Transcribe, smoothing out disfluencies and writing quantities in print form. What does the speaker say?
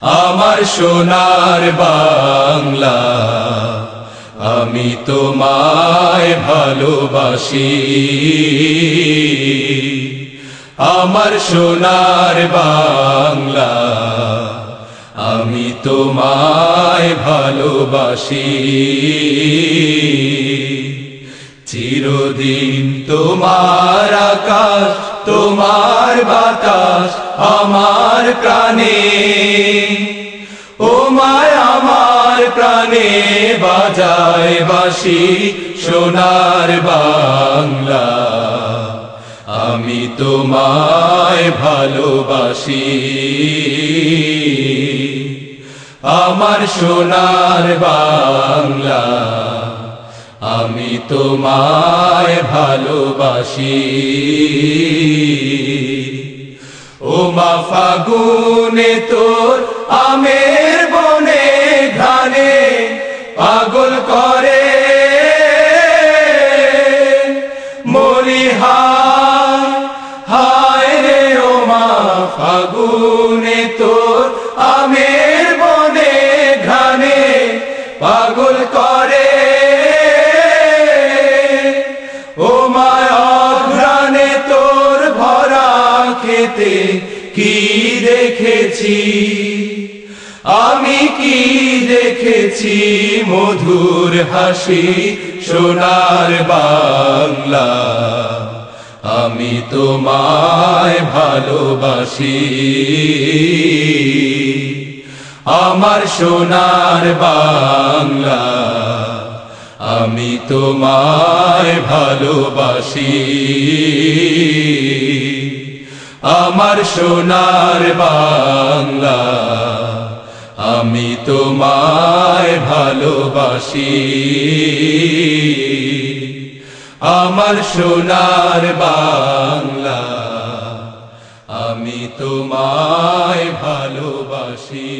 আমার সোনার বাংলা, আমি তোমায় ভালোবাসি। আমার সোনার বাংলা, আমি তোমায় ভালোবাসি। চিরদিন তোমার আকাশ, তোমার বাতাস আমার প্রাণে, ও মায় আমার প্রাণে বাজায় বাঁশি। সোনার বাংলা, আমি তোমায় ভালোবাসি। আমার সোনার বাংলা, আমি তোমায় ভালোবাসি। ও মা ফাগুনে তোর আমের বনে ঘ্রাণে পাগল করে মরি হায় হায় রে। ও মা ফাগুনে তোর আমের বনে ঘ্রাণে পাগল করে। ও মা অঘ্রাণে তোর ভরা খেতে কি দেখেছি আমি, কি দেখেছি মধুর হাসি। সোনার বাংলা, আমি তোমায় ভালোবাসি। আমার সোনার বাংলা, আমি তোমায় ভালোবাসি। আমার সোনার বাংলা, আমি তোমায় ভালোবাসি। আমার সোনার বাংলা, আমি তোমায় ভালোবাসি।